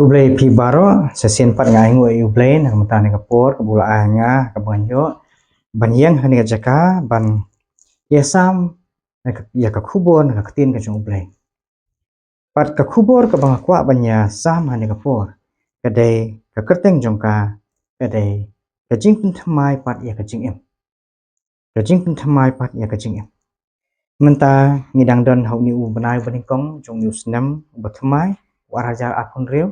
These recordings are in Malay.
Kublai pi baro sesien pat ngai ngoi ublai na mata ni kapor kabula anga kabanyo banyang hani ka jaka ban yesam ya ka khubon ka tin ka jong ublai pat ka khubor ka bang kwa banya sam hani kapor kadai ka kerteng jong kadai ka jing pun thamai pat ya ka jing em ka jing pun thamai pat ya ka jing em menta ngidang don hau ni u banai baning kong jong ni usnam bathamai waraja akon reu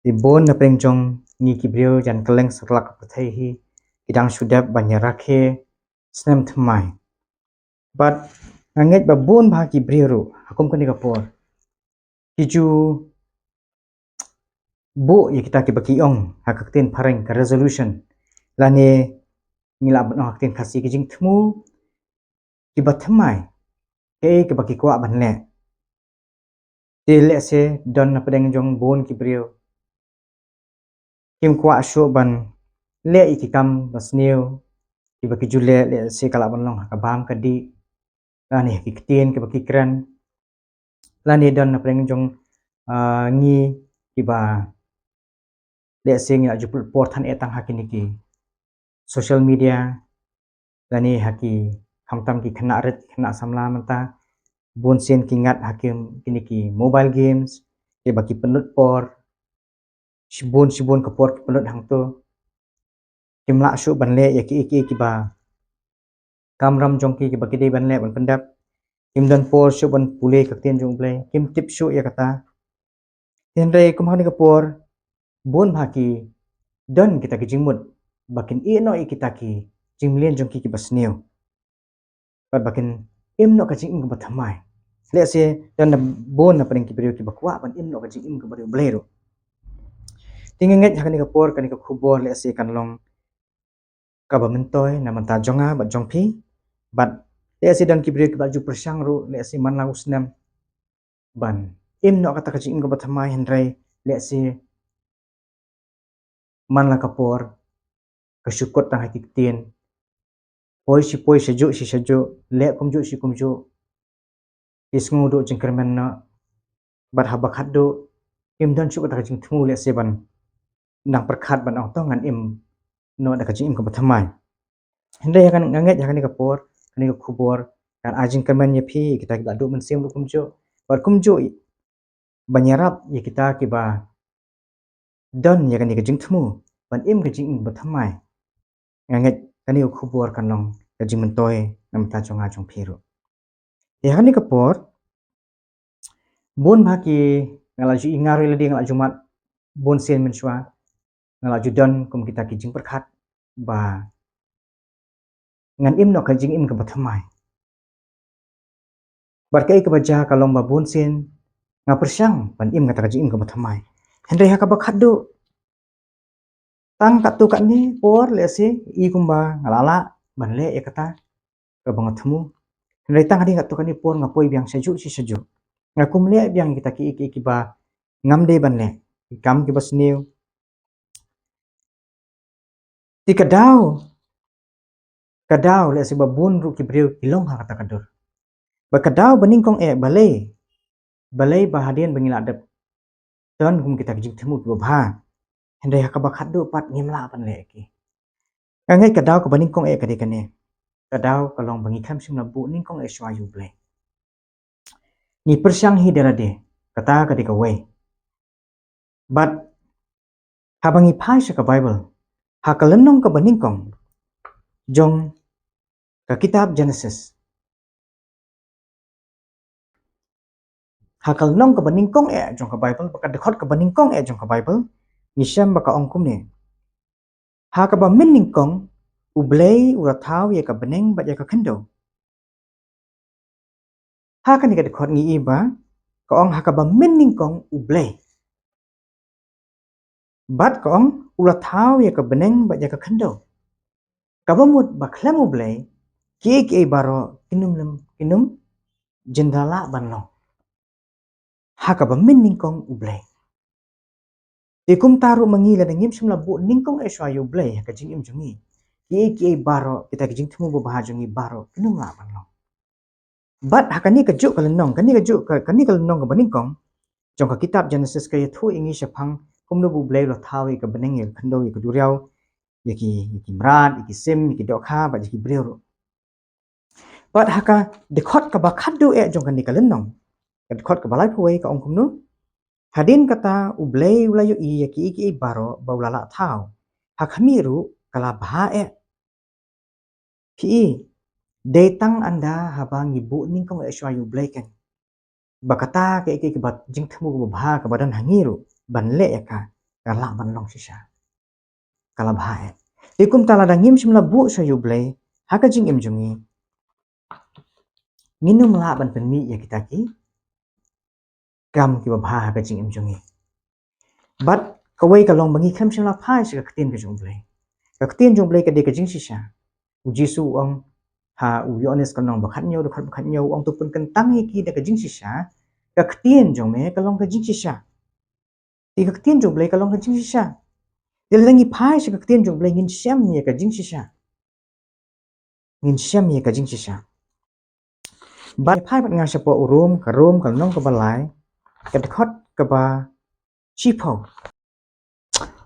di bon na pengjong ni kibrio jan keleng setlak pathai hi idang sudap banyarake snem thmai but anget ba bon bha kibrio ru hakum kani kapor kiju bo ye kita ki baki ong hakakten phareng ka resolution lane ngila ban hakten khasi ki jing thmu ki bathmai ke ki baki kwa banle te le se don na pedeng jong bon kibrio kim kwa sho ban le ikikam basneu ki baki jule le se kala ban long ka bam ka di lani ki kitien ki baki kran lani don na preng jong ngi ki ba le se ngi ajupul por than etang hakini ki social media lani haki khamtam ki khana ret khana samla mata bon sen ki ngat hakim kini ki mobile games ki baki penut por sibon ka por ki penut hang to kimla shu banle ya ki ba kamram jong ki baki dei banle ban pendap kim don por shu ban pule ka ten jong ble kim tip shu ya kata ten dei kum hani ka por bon bhaki don kita ki jingmut bakin i no i kita ki jinglen jong ki basneu pat bakin im no ka jing ka bathamai le se don bon na pring ki period ki bakwa ban im no ka jing ka bari ble ro tingenget hakani ka por kani ka khubor le se kanlong ka bamentoi na manta jonga ba jongphi but le si dan kibri ba ju persang ru le si man la usnam ban im no kata kajing ko bathamai hendrai le si man la kapor ka syukot tang hakik tien poi si seju le kum ju isngu do jingkermen na bat habakhat do im dan syukot kajing thmu le si ban nang perkhat ban ong to ngan im no da kajing ko bathamai hendrai akan nganget hakani kapor kani ka khubor kan ajing kermen ye phi kita ba do men sem kum ju banyarap ye kita ki ba don ye kani ka jing thmu ban im ka jing ba thamai nganget kani khubor kanong ka jing mentoi nam ta chonga chong phiru ye kani ka por bon bha ki ngala ju ingaru le ding la jumat bon sen men shwa ngala ju don kum kita ki jing perkhat ba ngan im no ka jing im ka ba thamai bar kai ka baja kalong ba bon sen nga persang ban im ka jing im ka ba thamai hendai ha ka ba khadu tang katu kat ni por le se I kumba ngalala ban le ya kata ka bang thmu hendai tang hadi katu kani por ngapoi biang seju si seju ngakum le biang kita ki ba ngam de ban le kam ki bas new ti kadau le se ba bun ru ki breu ilong ha kata kadur ba kadau baning kong balai ba hadian bangila adap ton kum kita ki thmu ba bha hendai ha ka ba khadu pat ngimla ban le ki ngai kadau ka baning kong kadi kane kadau kalong bangi kham sim na bu ning kong shwa yu ble ni persyang hi derade kata kadi ka we but habangi phai ka bible ha kalenong ka baning kong jong ka kitab genesis ha kalenong ka baning kong jong ka bible baka dekhot ka baning kong jong ka bible ni syam baka ongkum ne ha ka ba mening kong ublei urathau ye ka beneng ba ya ka khendo ha kan ka dekhot ngi iba ka ong ha ka ba mening kong ublei bat ka ong urathau ye ka beneng ba ya ka khendo ka ba mut ba khlam ublei ki baro kinum jendala banlo ha ka ba mening kong ublei ikum taru mangila na ngim simla bu ningkong eswa yu blei ka jing im jungi ki baro kita ki jing thmu bu bahajungi baro kinum la banlo but hakani ka ju kalenong kani ka ju kani kalenong ka baningkong jong ka kitab Genesis ka thu ingi shapang kumno bu blay lo thawi ka beneng ye khando ye duriaw yaki mrat yaki sim yaki dokha ba yaki brero but haka dekhot ka ba khaddu e jong ka nikalen nong ka dekhot ka balai phuwei ka ong kumno hadin kata ublay ulayo i yaki iki baro ba ulala thaw hakhamiru kala bha e pi datang anda habang ibu ning kong e shwa ublay ken bakata ke iki bat jing thmu bha ka badan hangiru banle ka kala ban long shisha kala bha e ikum tala da ngim shimla bu shwa ublay haka jing im jungi nginum la ban penmi ya kita ki kam ki bha haka jing im jungi but kawai ka long bangi kham shimla phai shi ka ktin ka jung blay ka ktin jung blay ka de ka jing shisha jisu ong ha u yones ka nong bakhat nyo bakhat nyo ong tu pun kan tang ki de ka jing shisha ka ktin jung me ka long ka jing shisha ti ka ktin jung blay ka long ka jing shisha dil langi phai shi ka ktin jung blay ngin sham ye ka jing shisha ngin sham ye ka jing shisha ba phai bat nga shapo urum ka nong ka balai ka dekhot ka ba chipo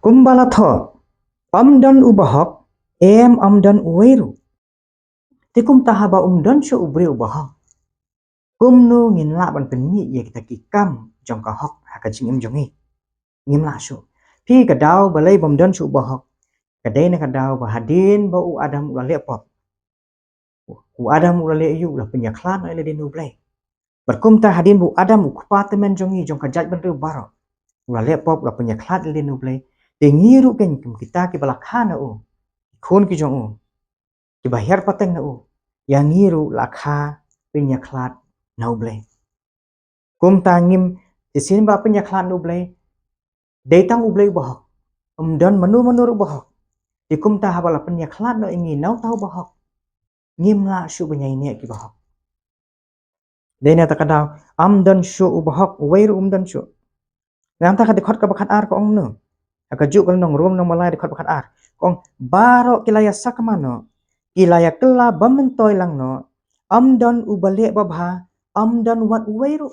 kumbala tho pamdan ubahok amdan uweru tikum tahaba umdan shu ubri ubahok kumno ngin la ban penmi ye kita ki kam jong ka hok haka jing im jongi ngim la shu pi ka daw balai bamdan shu ubahok ka dai na ka daw ba hadin ba u adam ulale pop u adam ulale yu la penyaklan ele din ublay berkum ta hadin bu adam u kupatemen jongi jong ka jaj ban ru baro ulale pop la penyaklan ele din ublay de ngiru ken kita ki balakhana u khon ki jong u ki bahir pateng na u yang ngiru lakha penyaklan na ublay kum tangim isin ba penyaklan ublay datang ublay bahok dan manu bahok dikum ta habala penyaklan no ingi nau tahu bahok ngim la shu banyai ne ki bahok dena ta kadaw amdan shu bahok wair umdan shu nam ta ka dekhot ka bakhat ar ko ong no ka ju kal nong rom nong malai dekhot bakhat ar kong baro kilaya sakmano kilaya kala bamentoy lang no amdan ubale babha amdan wat wairu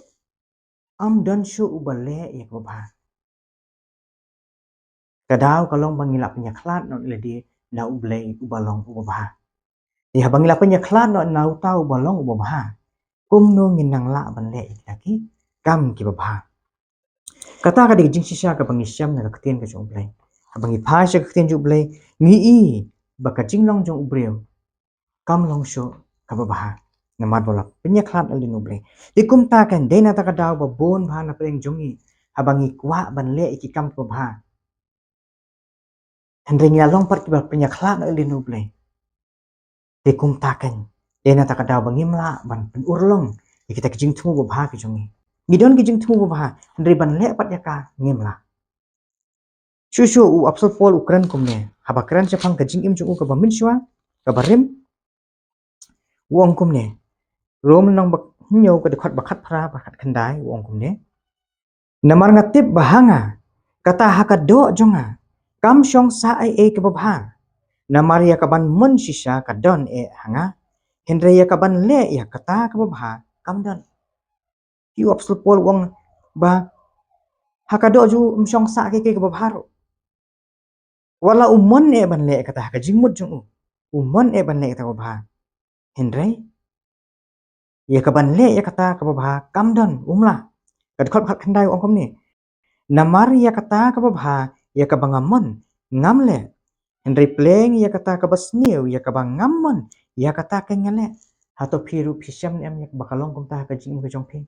amdan shu ubale ya babha kadaw kalong bangila penyaklan no ledi na ublay ubalong ubabha di habangila penyaklan no na utau balong ubabha kumno nginang la banle ikaki kam ki babha kata ka di jing sisha ka bangisyam na kaktin ka jong ublay habangi phasha kaktin jong ublay ngi i baka jinglong jong ubreo kam long shu ka babha namat bola penyaklan alin ublay ikum ta kan dena ta kadaw ba bon bha na preng jongi habangi kwa banle iki kam babha Hendring ya long part kiba penyaklan alin ublay ikum ta kan dena ta kadaw bangimla ban pen urlong kita kijing thu babha ki jongi gidon kijing thu babha hendri ban le pat yaka ngimla shushu u apsol pol ukran kumne haba kran chapang kijing im chu ka ba min shwa ka barim wong kumne rom nang bak nyo ka dekhot bakhat phra bakhat khandai wong kumne namar ngatip bahanga kata hakado jonga kam shong sa ai e ka babha namar ya kaban mun shisha ka don e hanga hendre ya kaban le ya kata ka babha kam don yu apsol pol wong ba hakado ju mshong sa ke ka babha ro wala umon e ban le kata ka jingmut jung umon e ban le ka babha hendre ya kaban le ya kata ka babha kam don umla ka dekhot bakhat khandai wong kumne namar ya kata ka babha ya kabangamon ngamle Hendri pleng ya kata ka basniu ya ka bangamon ya kata ka ngale hato phiru phisham em yak bakalong kum ta ka jing ka jong phi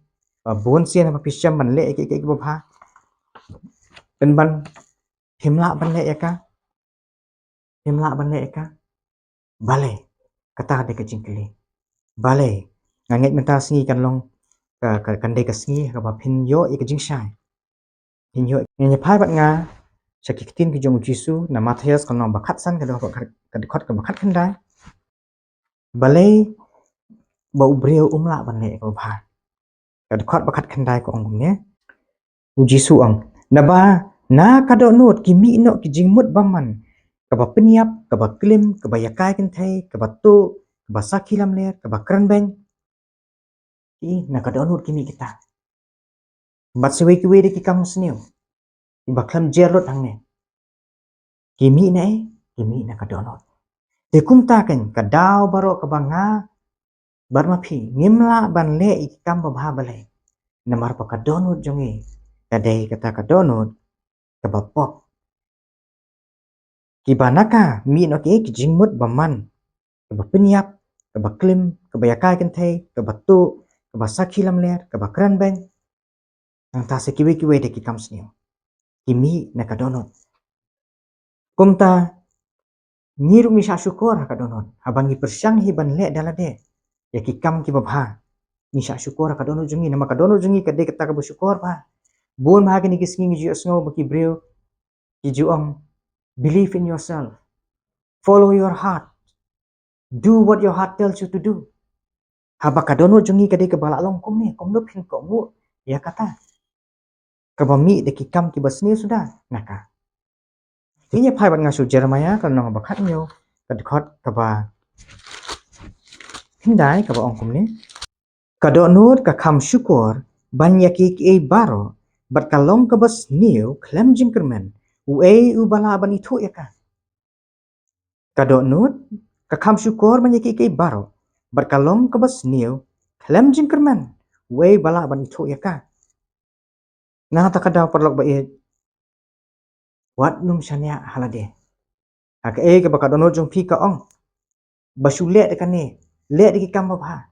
bon sian ma phisham man le ke babha ben ban himla ban le ka himla ban le ka bale kata de ka jing kli bale nganget menta singi kan long ka kan de ka singi ka ba phin yo ik jing shai phin yo nya phai bat nga Shakitin ki jong jisu na Matthias kan bakhat san ka dekhot ka bakhat khandai balai ba ubreu umla banle ka bha ka dekhot bakhat khandai ko ong ne jisu ang na ba na ka do not ki mi no ki jingmut baman ka ba penyap ka ba klim ka ba yakai kan thai ka ba tu ka ba sakilam le ka ba kran beng i na ka do not ki mi kita Bat sewe kiwe de ki kam sniu. Iba klam jerot hang ne. Kimi na kimi na ka donot. Te kum ta kan ka daw baro ka banga bar ma phi ngimla ban le ik kam ba bha bale. Namar pa ka donot jongi. Kadai kata ka donot ka ba pop. Ki banaka mi no ki jingmut ba man. Ka ba penyap, ka ba klim, ka ba yakai kan thai, ka ba tu, ka ba sakhi lam ler, ka ba kran bang. Ang ta se kiwe kiwe de ki kam sniu. Kimi na ka donot. Kum ta ngiru mi sha syukur ka donot. Abangi persyang hi ban le dalade. Ya ki kam ki babha. Ni sha syukur ka donot jungi nama ka donot jungi ka de kata ka bersyukur ba. Bon ma ni kisngi ni ju sngo baki breu. Ki juang believe in yourself. Follow your heart. Do what your heart tells you to do. Haba ka donot jungi ka de ka bala long kum ni kum nup hin ko mu. Ya kata. Ka ba mi de ki kam ki basni sudah naka. Ini pai bat ngasu Jeremiah ka nong ba khat nyo ka khot ka ba hindai ka ba ong kum ni. Kadonut ka kam syukur banyaki ki baro bat kalong ka bas niu klem jingkermen u bala ban itu ya ka. Kadonut ka kam syukur banyaki ki baro bat kalong ka bas niu klem jingkermen u bala ban itu ya ka. Nah ta kadaw perlok ba wat num shania halade. Hak ka ba kadonut jong pi ka ong basule de kane le de ki kam ba.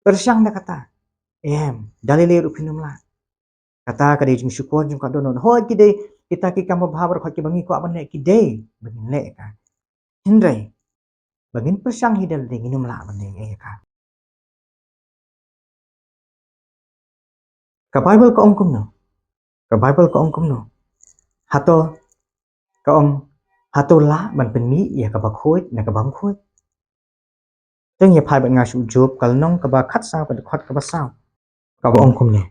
Persyang da kata. Dalile rupinum la. Kata ka de jing syukur jung ka donon ho ki de kita ki kam bhabar kho ki bangi ko aban le ki de bangin le ka hindrai bangin persang hidal de nginum la ban le ka ka bible ko ong kum no ka bible ko ong kum no hato ka ong hato la ban pen mi ya ka ba khoi na ka bam khoi teng ya phai ban nga shu job kal nong ka ba khat sa ba khot ka ba sa ka ba ong kum ne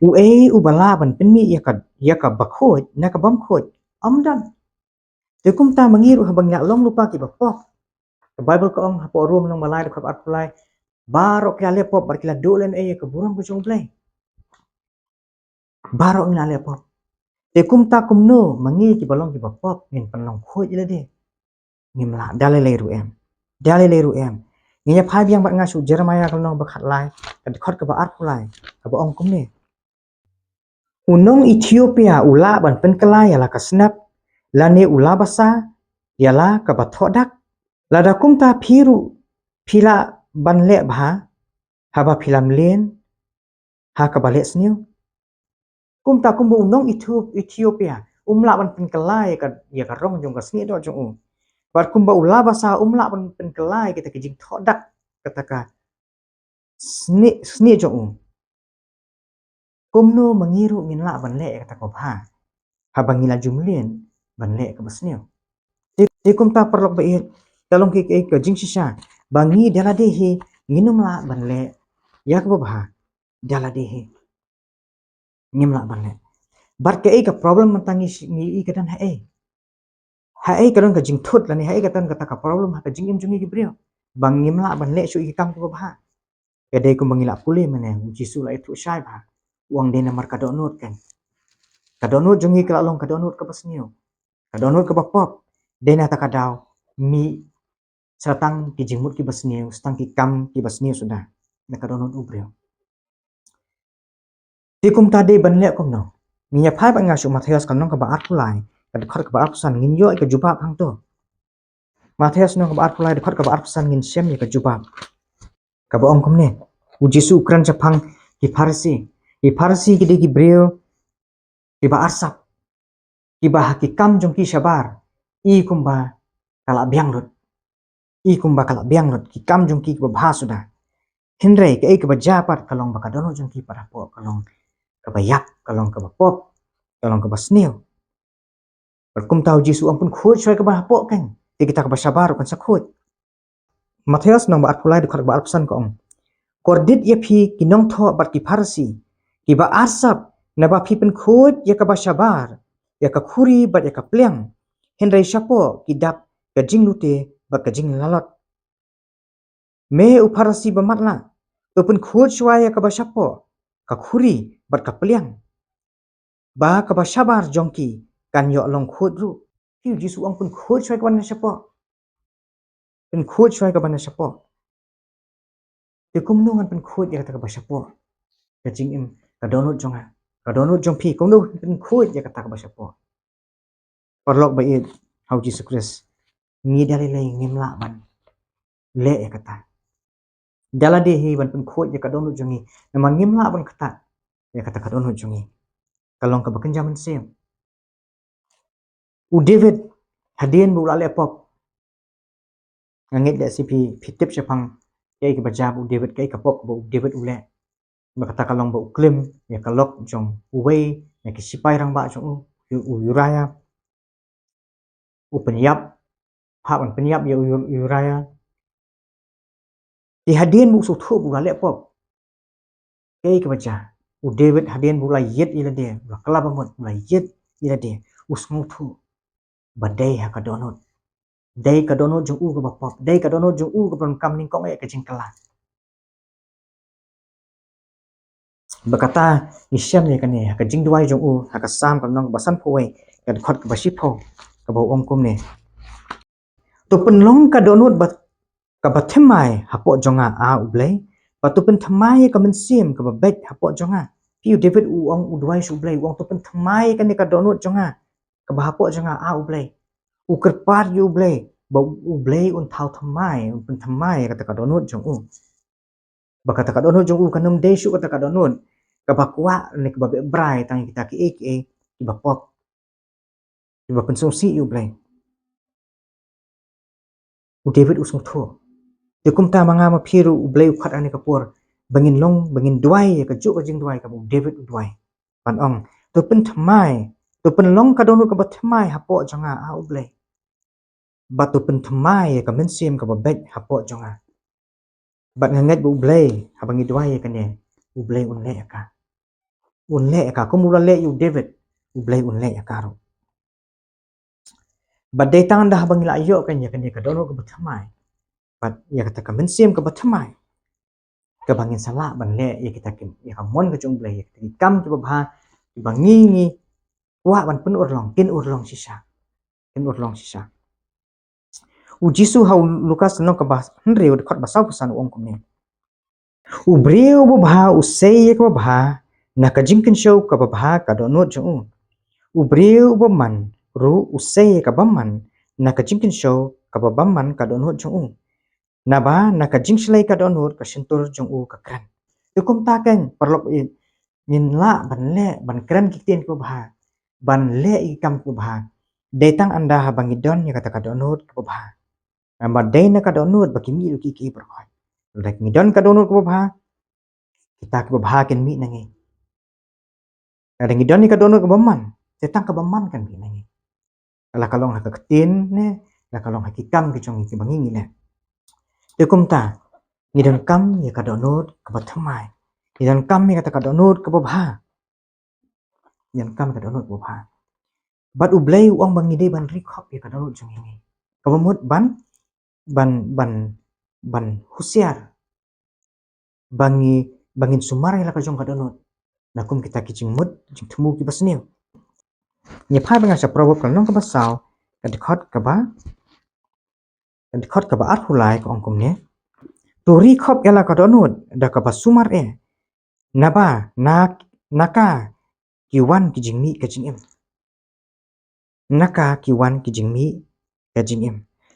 u bala ban pen mi ya ka ba khoi na ka bam khoi am dan te kum ta mangiru habang ya long lupa ki ba pok ka bible ko ong hapo room nang malai ka at pulai baro kya le pop bar kila dolen ka burang ko jong play baro ngina le pop te kum ta kum no mangi ki balong ki ba pop ngin panlong khoi ile de ngimla dale le ru em nginya phai biang bat ngasu Jeremiah kal nong ba khat lai ka khot ka ba at pulai ka ba ong kum ne unong Ethiopia ula ban pen kelai ala ka snap lane ula basa yala ka ba thodak lada kum ta phiru phila ban le bha haba philam len ha ka ba le sniu kum ta kum bu nong Ethiopia umla ban pen kelai ka ya ka rong jong ka sni do jong bar kum ba ula basa umla ban pen kelai kita ki jing thodak kata ka sni jong kum no mangiru ngin la ban le kata ko bha haba ngila jumlien ban le ka basniu te kum ta perlok ba talong ki ka jing sisa bangi dala de hi nginum la ban le yak ba bha dala de hi ngim la ban le bar ke ka problem mantangi ngi ka dan ha ka ka jing thut la ni ha ka tan ka ta ka problem ha ka jing im jungi ki brio bang ngim la ban le su i kam ko bha ke de ko mangila pule mane jisu la itu shai bha uang de namar ka donut kan ka donut jungi ka long ka donut ka basniu ka donut ka ba pop de na ta ka daw mi satang ki jingmut ki basniu stang ki kam ki basniu sudah na ka donut ubrio ti kum ta de ban le kum no niya phai ba nga su Matthias kan nong ka ba at pulai ka khot ka ba at san ngin yo ka juba phang to Matthias nong ka ba at pulai de khot ka ba at san ngin sem ni ka juba ka ba ong kum ne u jisu ukran cha phang ki farsi ki de ki breo ki ba arsap ki ba ki kam jong ki shabar i kum ba kala biang rut ki kam jong ki ba bha sudah hindrai ka ba japat kalong ba ka dono jong ki para po kalong ka ba yak kalong ka ba pop kalong ka ba snil berkum tahu jisu ampun khoi choi ka ba po kan ti kita ka ba sabar kan sa khoi Matthias nong ba at pulai de khot ba arpsan ko ong kordit ye phi kinong tho bat ki farsi ki ba arsap na ba phi pen khoi ya ka ba sabar ya ka khuri bat ya ka pleng hindrai sapo ki dap ka jing lute ba ka jing lalot me u farsi ba matla to pen khoi chwa ya ka ba sapo ka khuri bat ka pleng ba ka ba sabar jongki kan yo long khot ru piu jisu ong pun khot choi ka ban sapo pun khot choi ka ban sapo te kum nu ngan pun khot ya ka ba sapo ka jing im ka donut jonga ka donut jong pi kum nu pun khot ya ka ba sapo parlok ba it hau jisu kris ngi dali le ngimla ban le ya kata dala de hi ban pun khot ya ka donut jongi naman ngimla ban kata ya kata ka donut jongi kalong ka bakin jaman sem u David hadien bu la le pop ngit le si pi tip sepang kai ka baja bu David kai ka pop bu David ule makata kalong bu klim ya kalok jong uwei ya ki sipai rang ba jong u Uraya u penyap ha ban penyap ya Uraya di hadien bu su thu bu la le pop kai ka baja u David hadien bu la yet ila de la kala ba mot la yet ila de us ngu thu badai ha ka donut dai ka donut jong u ka ba pop dai ka donut jong u ka ban kam ning kong e ka jing kala bakata isyam ne kane ka jing duai jong u ha ka sam ka nong basan phoi ka khot ka bashi pho ka bo ong kum ne to pen long ka donut ba ka ba themai ha po jonga a ublei pa to pen thamai ka men sim ka ba bet ha po jonga piu David u ong u duai su ublei ong to pen thamai ka ne ka donut jonga ka ba ha po jonga a ublei u kerpat yu ublei ba ublei un thau thamai un pen thamai ka ta ka donut jong u ba ka ta ka donut jong u ka num dei su ka ta ka donut ka ba kwa ne ka ba be brai tang kita ki ek e ki ba pop ki ba pen song si yu ublei u David u song tho te kum ta manga ma phiru ublei khat ane kapur bangin long bangin duai ka ju ka jing duai ka bu David u duai pan ong to pen thamai to pen long ka donu ka ba thamai ha po jonga a ublei ba to pen thamai ka men sim ka ba bet ha po jonga ba nganget bu ublei ha bangi duai ka ne ublei un le ka kum ula le yu David ublei un le ka ro ba dei tang dah bangi la yo ka ne ka donu ka ba thamai ba ya ka ta ka men sim ka ba thamai ka bangin sala ban le ya kita kim ya ka mon ka jong ble ya kita kam ki ba bangi ni wa ban pen urlong kin urlong sisa u jisu hau lukas no ka ba henry u khot ba sau pesan ong kum ne u breu bu ba u sei ka ba na ka jing kin show ka ba ka do no jong u breu bu man ru u sei ka ba man na ka jing kin show ka ba man ka do no jong na ba na ka jing slai ka do no ka sentur jong u ka kran kum ta kan perlok nhìn la ban kran ki ten ko bha ban le I kam ko bha detang anda ha bangi don ya kata ka donut ko bha amba dei na ka donut ba kimi lu ki berkhoi lek ni don ka donut ko bha kita ko bha ken mi nangi ada ngi don ni ka donut ko baman detang ka baman kan mi nangi ala kalong ha ka tin ne la kalong ha ki kam ki chong ki bangi ni ne te kum ta ni don kam ya ka donut ko ba thamai ni don kam ya kata ka donut ko bha yan kam ka donut ko bha bat ublei uang bangi dei ban rikhop ya ka donut jong ini kabamut ban husiar bangin sumar la ka jong ka donut nakum kita ki jingmut jing thmu ki basniu nya phai banga sa proverb kan nong ka basau ka dikhot ka ba at hulai ka ongkum ne to rikhop ya la ka donut da ka ba sumar e naba naka ki wan ki jingmi ka jingem naka ki wan ki jingmi ka jingem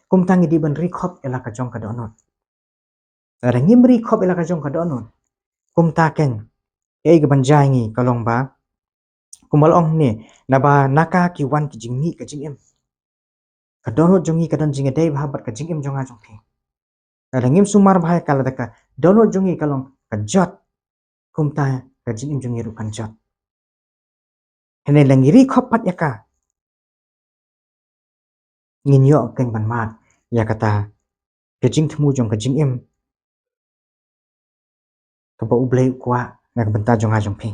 kum tangi di ban rikhop ya la ka jong ka donut rangim rikhop ya la ka jong ka donut kum ta ken ei ga ban jangi kalong ba kumal ong ne naba naka ki wan ki jingmi ka jingem ka donut jongi ka don jinga dei bhabat ka jingem jonga jongthi rangim sumar bhai kala daka donut jongi kalong ka jot kum ta ka jingem jongi ru kan jot hene langi rikhop pat ya ka ngin yo ken ban mat ya kata ka jing thmu jong ka jingem ka ba ublei kwa na ka banta jonga jongthi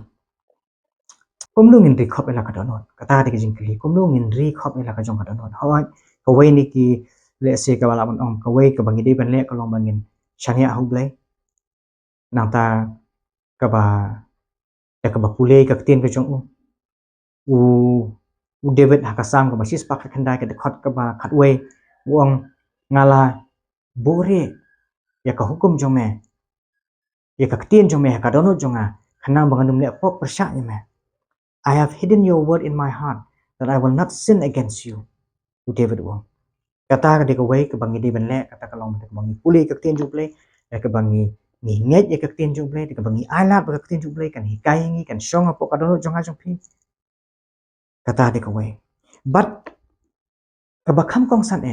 kum lu ngin ri khop ela ka donut kata de jing kli kum lu ngin ri khop ela ka jong ka donut hawai ka wei ni ki le se ka bala ban ong ka wei ka bangi de ban le ka long bangin shania hu blai nang ta ka ba ya ka ba pule ka tien ka jong u u David hakasam ka basis pak khandai ka dekhot ka ba khatwe wong ngala bore ya ka hukum jome ya ka ktien jome ka donut jonga khanang banganum le pok persya me. I have hidden your word in my heart that I will not sin against you. U David wong kata ka de ka wei ka bangi di ben le kata ka long ka bangi puli ka ktien juble ya ka bangi ni nget ya ka ktien juble ka bangi ala ba ka ktien juble kan hikai ngi kan song pok ka donut jonga jong kata de ka wei but ka bakham kong san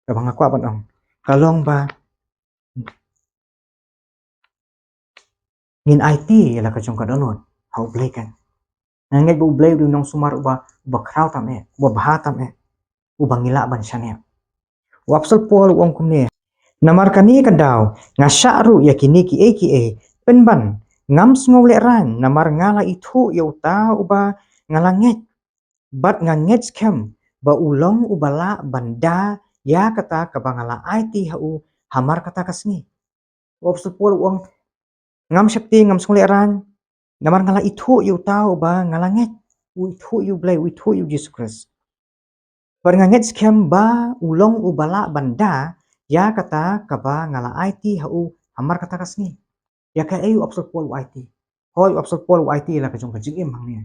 ka bang akwa ban ong kalong ba ngin IT la ka jong ka donut hau blai kan ngai bu blai du nong sumar uba kraw tam uba bha tam uba ngila ban shane wapsal pol wong kumne namar kani ka daw nga syaru yakini ki penban ngam sngow le ran namar ngala itu ya uta uba ngala nget bat nga nget skem ba ulong ubala banda ya kata ka bangala IT hau hamar kata kasni wapsal pol wong ngam shakti ngam sngow le ran namar ngala itu ya uta uba ngala nget itu you blai itu you Jesus Christ par nga nget skem ba ulong ubala banda ya kata kaba ngala IT hau hamar kata kasni ya ka ayu apsal pol IT hoi apsal pol IT la ka jong ka jingim hangni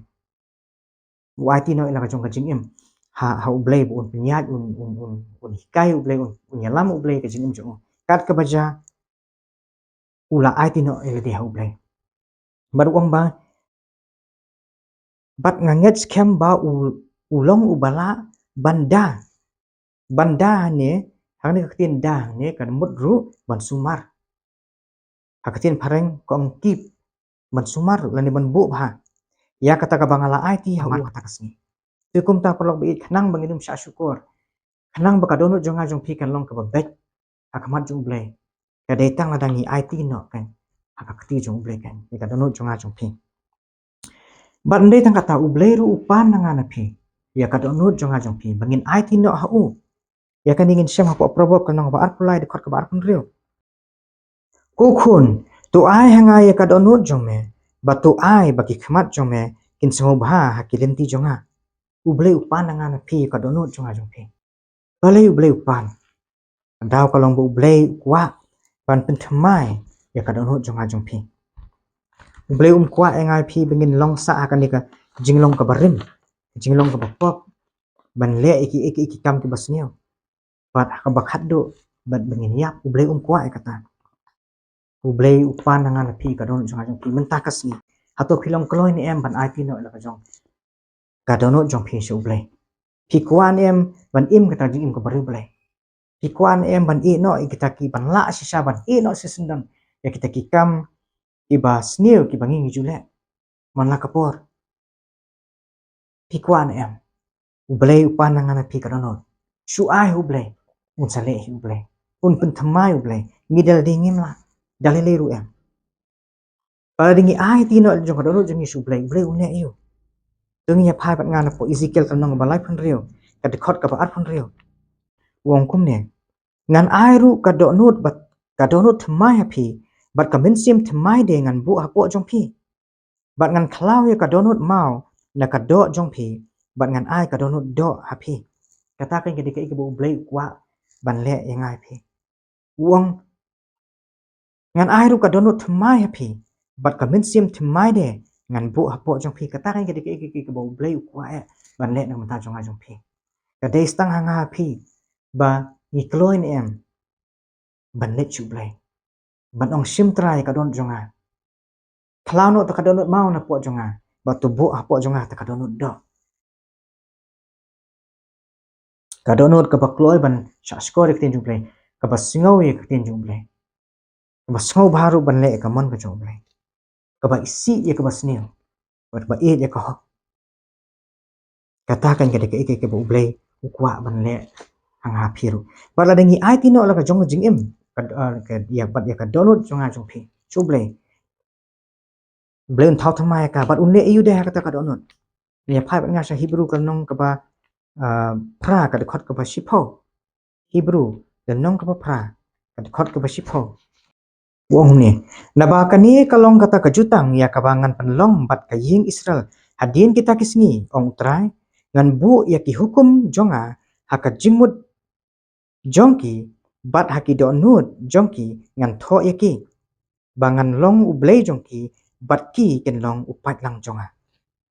IT no la ka jong ka jingim hau blai bu un penyat un hikai u blai un yalam u blai ka jingim jong kat ka baja ula IT no di hau blai bar wong ba bat nga nget skem ba ulong ubala banda ne hangni katin da ne kan mudru ban sumar hakatin pareng kong kip ban sumar lani ban bu bha ya kata ka bangala IT hau kata kasni tukum ta perlu bi khnang bangidum sya syukur khnang baka donut jonga jong pi kan long ka babek hakamat jong blai ka detang ladangi IT no kan hakakti jong blai kan ka donut jonga jong pi bande tang kata u blai ru upan nangana pi ya ka donut jonga jong pi bangin IT no hau ya kan ingin syam hapo probo kan ba arpulai de khot ka bar pun rio kukhun tu ai hanga ya ka donut jong me ba tu ai baki khmat jong me kin smo bha hakilem ti jonga ublei upan nangana pi ka donut jonga jong pi balai ublei upan daw ka long bu ublei kwa pan pen thamai ya ka donut jonga jong pi ublei kwa engai pi bengin long sa akan ni ka jinglong ka barim jinglong ka bapok ban le iki kam ki basnio bat ka bakhat do bat bengin yap ublei kwa kata ublei upan nangana pi ka donut jonga jong pi mentakas ni hato khilong kloi ni em ban IT no la ka jong ka donut jong pi shu ublei pi kwan em ban im kata jing im ka baru ublei pi kwan em ban i no kita ki ban la sisa ban i no sisendang ya kita ki kam iba snil ki bangi jule man la kapor pi kwan em ublei upan nangana pi ka donut shu ai ublei un sale ublei un pen thamai ublei ngidal dingim la dalile ru em pada dingi ai ti no jong ka donut jong shu ublei un le yu tungi ya phai bat ngana po Ezekiel kan nong balai phan rio ka dekhot ka ba phan rio wong kum ne ngan ai ru ka donut bat ka donut thamai hapi bat ka minsim thamai de ngan bu hapo jong pi bat ngan khlau ya ka donut mau na ka do jong pi bat ngan ai ka donut do hapi kata kan ke dikai ke bu blai kwa ban le yang ai pi wong ngan ai ru ka donut thamai hapi bat ka minsim thamai de ngan bu hapo jong pi kata kan ke dikai ke bu blai kwa ban le nang mata jong ai jong pi ka dei stang hanga pi ba ni kloin em ban le chu blai ban ong sim trai ka don jonga khlau no ta ka donut mau na po jonga ba tu bu hapo jonga ta ka donut do ka donut ka ba kloi ban sha skor ek tin jung blai ka ba singaw ek tin jung blai ka ba singaw baru ban le ka mon ka jung blai ka ba isi ye ka ba snil ba e ye ka ho kata kan ka de ke ba blai ukwa ban le hang ha phiru ba la dengi ai ti no la ka jong jing im ka ya bat ya ka donut jonga jong phi chu blai blai thau thamai ka bat un le yu de ha ka ta ka donut ya phai ban nga sha Hebrew ka nong ka ba pra ka de khot ka ba shipho Hebrew de nong ka ba pra ka de khot ka ba shipho wong ni na ba ka ni ka long ka ta ka jutang ya ka bangan panlong bat ka ying Israel Hadin kita kisngi ong utrai ngan bu ya ki hukum jonga haka jimut jongki bat haki do nut jongki ngan tho ya ki bangan long ublei jongki bat ki ken long upat lang jonga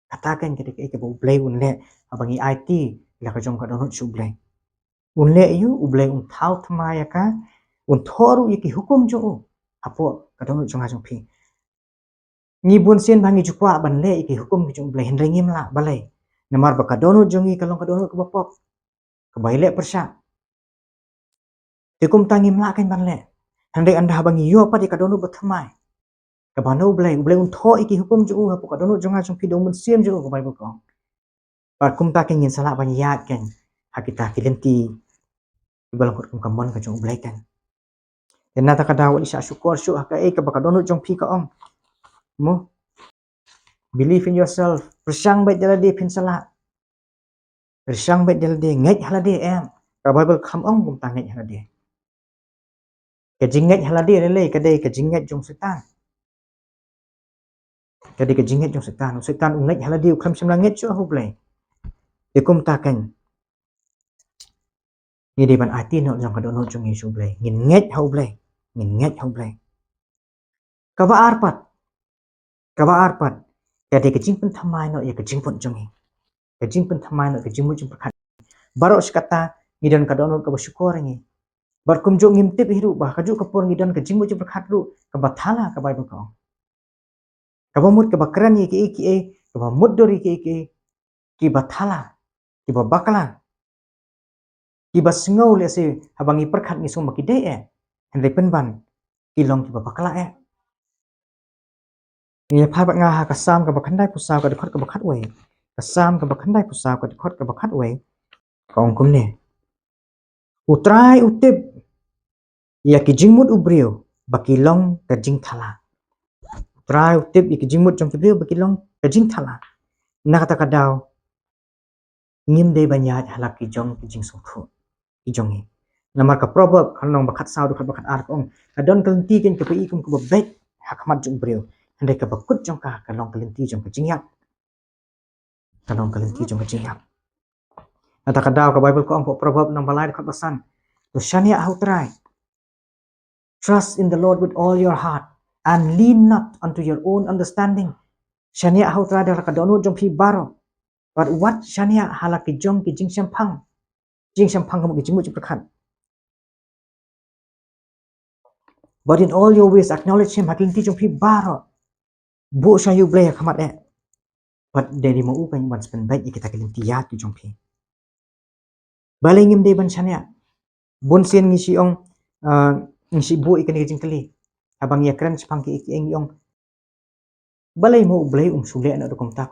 katakan ketika ke ublei unle abangi IT la ka jong ka do nut ublei unle yu ublei thau thma ya ka thoru ya ki hukum jo apo ka do nut jonga jongpi ni bun sen bangi jukwa ban le ki hukum ki jong ublei hen ngim la balai namar ba ka do nut jongi kalong ka do nut ka bapok ka baile persya Tekum tangi melakan banle. Handai anda bangi yo apa di kadonu berthamai. Kabano ublai untho iki hukum ju hapu kadonu jonga jong pido mun siem ju ko Bible ko. Par kum ta ken salah bangi yat ken. Hakita kilenti. Ibalang kum kamon ka jong ublai kan. Dan nata kada wa isa syukur syuk haka ka bakadonu jong pi ka ong. Mo. Believe in yourself. Persang baik jala de pin salah. Persang baik jala de ngai halade em. Ka Bible kam ong kum ta ngai halade. Kejingat haladi lele kadai kejingat jong setan. Kadai kejingat jong setan. Setan ungat haladi ukam semlanget cu aku play. Dekum takan. Ni depan ati nak jong kadono jong Yesu play. Nginget hau play. Nginget hau play. Kaba arpat. Kaba arpat. Kadai kejing pun thamai nak ya kejing pun jong. Kejing pun thamai nak kejing pun jong perkat. Barok sekata ngidan kadono ka bersyukur ngi. Bar kum jong ngimtip hiru bah kaju kapur ngidan kejing pun jong perkat lu kabathala ka Bible ko. Kabamut kabakran iki kabamut dori iki ki bathala ki babakala ki basngau le se habangi perkhat ni sum makide henre penban ki long ki babakala ni pha ba nga ha kasam ka bakhandai pusaw ka dekhot ka bakhat we kasam ka bakhandai pusaw ka dekhot ka bakhat we kong kumne utrai utip ya ki jingmut ubrio bakilong ka jing thala utrai utip ya ki jingmut jong ki brio bakilong ka jing thala na kata kadaw ngim de banyat halak ki jong ki jing sungthu ki jongi namar ka proverb kanong bakat saw du bakat ar kong adon kelenti ken ke pi kum ku bek hakmat jong brio handai ka bakut jong ka kanong kelenti jong ka jingyap kanong kelenti jong ka jingyap ata kadaw ka Bible ko ang proverb nang balai kat basan to shania hautrai trust in the Lord with all your heart and lean not unto your own understanding shania hautrai dal ka dono jong pi baro but what shania halak ki jong ki jing sampang kamu ki jimu perkat but in all your ways acknowledge him hakin ti jong pi baro bu sa yu blay khamat but dari mo u kan ban spen baik kita kelin tiat ki jong pi balai ngim de ban shania bun sen ngi si ong ngisi bu ikan ki jing kali abang ya kran sepang ki eng yong balai mo blay sule na do komta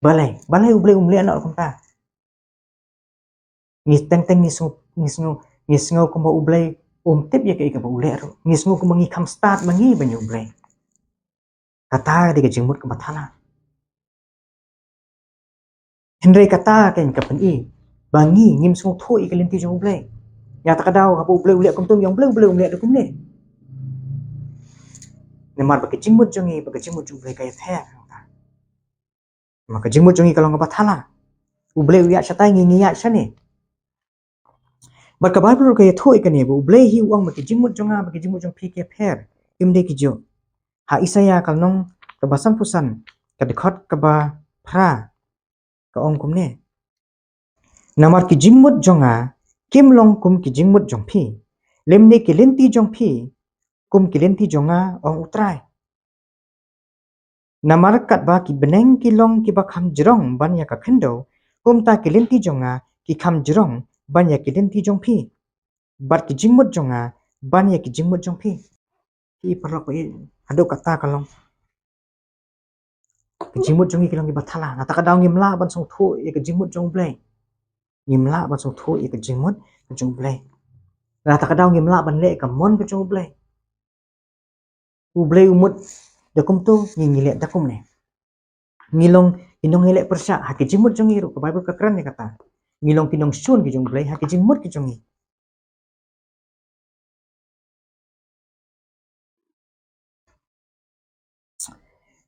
balai ublay umle na komta ngis teng ngis ngau ko mo ublay tip ya ka ule ro ngis ngau ko mangi kam start mangi banyu ublay kata de jingmut ka bathala Henry kata kan ka pen bangi ngim sung tho i kalenti jong ublay ya ta kadaw ha ublay ule kom tum yang ublay umle do kumle nemar ba ke jingmut jongi ba ke jingmut ublay ka ya maka jingmut jongi kalong ka bathala ublay uya chatai ngi ya chane Barka Bible ka yatho ikane bu blay hi uang ma kijimut jonga ba kijimut jong pike pher imde kijo ha isaya kalnong ka basan pusan ka dekhot ka ba phra ka ong kumne namar kijimut jonga kimlong kum kijimut jong phi lemne kilenti jong phi kum kilenti jonga ong utrai namar kat ba ki beneng kilong ki ba kham jrong ban ya ka khendo kum ta kilenti jonga ki kham jrong ban ya kilenti jong phi Bat ki jingmut jonga ban ya ki jingmut jong pi ki parok ko ado kata kalong ki jingmut jongi kilong ki bathala na ta kadaw ngimla ban song thu ya ki jingmut jong blay ngimla ban song thu ya ki jingmut jong blay na ta kadaw ngimla ban le ka mon ka jong blay u blay umut de kum tu ngile da kum ne ngilong inong ile persya ha ki jingmut jongi ro ka Bible ka kran ne kata ngilong kinong sun ki jong blay ha ki jingmut ki jongi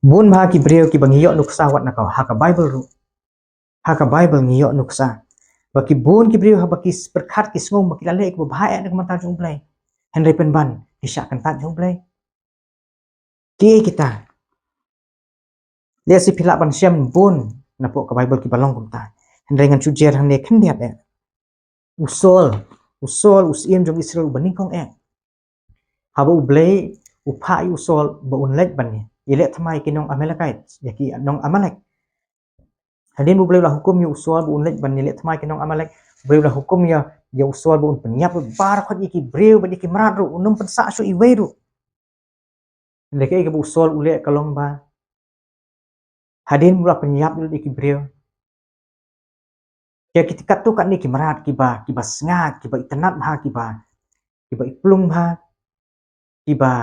Bun bha ki breu ki bangiyo nuksa wat nakau haka Bible ru. Haka Bible ngiyo nuksa. Baki bun ki breu ha baki berkat ki sngom baki lale ki bahaya nak mata jong blai. Henry penban isyak kan tat jong blai. Ki kita. Dia si pilak ban syam bun napok ka Bible ki balong kumta. Henry ngan chujer hang ne khendiat usol usiem jong Israel baning kong haba ublei upa usol ba unlek ban ile thamai kinong Amalekite yaki nong Amalek hadin bu la hukum yu usol bu unlek ban ile thamai kinong Amalek bu la hukum ya usol bu un penyap bar khot yaki breu ba yaki marat ru unum pensa su iweru leke ke bu usol ule kalong ba hadin bu la penyap yaki breu ya ketika tu kan ni ki marat kiba sngat kiba itenat bha kiba iplung bha kiba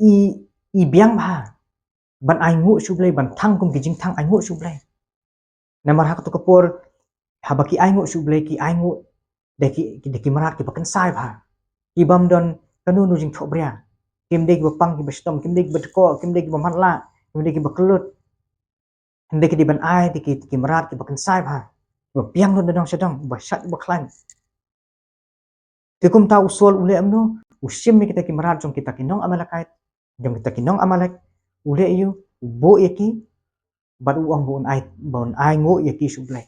i biang bha ban ai ngu sublai ban thang kum ki jing thang ai ngu sublai namar hak to kapor habaki ai ngu sublai ki ai ngu deki marat ki bakan sai bha ki bam don kanu nu jing thobria kim de ki bapang ki bastom kim de ki batko kim de ki bamatla kim de ki baklut hende ki ban ai ki marat ki bakan sai bha ba piang don dong sedang ba shat ba klan tikum ta usol ule amno usim mi kita ki marat jong kita kinong Amalekite jong kita kinong Amalek ule yu bo yaki bat uang bon ai ngo yaki sublai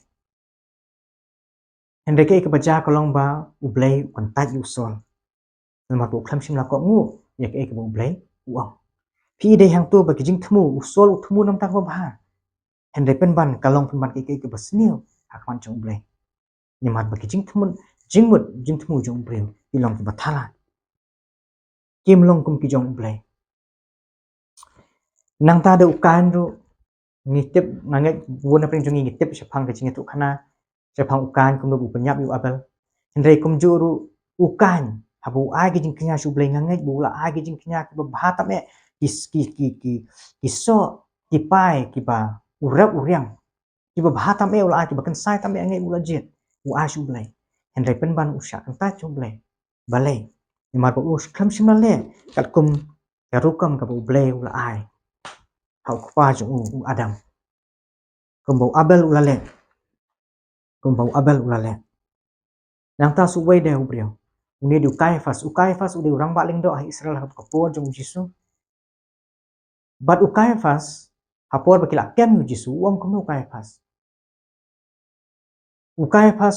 hende ke baca kolong ba ublai kon tat usol nama bu khlam sim la ko ngu yaki ke ublai uang pi de hang tu ba ki jing thmu usol thmu nam ta ko ba hende pen ban kalong pen ban ke basniu hakman jong ublai nyamat ba ki jing thmu jing thmu jong ublai ilong ki bathala kim long kum ki jong ublai nang ta de ukan ru ngitip nganget buon apa yang ngitip sepang ke jing tu kana sepang ukan kum bu penyap yu abel hendai kum juru ukan habu ai ke jing knya su blai nganget bu la ai ke jing knya ke ba ta me ki so ki pai ki ba urap uriang ki ba ta me la ai ki ba kan sai ta me ngai bu la jet u ai su blai hendai pen ban usha kan ta su blai balai ni ma bu us kham sim le kat kum ya rukam ka bu blai la ai hau kwa jong Adam kum bau abel ulale kum bau abel ulale nang ta su wei de ubrio uni du Caiaphas udi urang baling do Israel hap kapor jong Jisu bat Caiaphas hapor bakila kem Jisu uang kum Caiaphas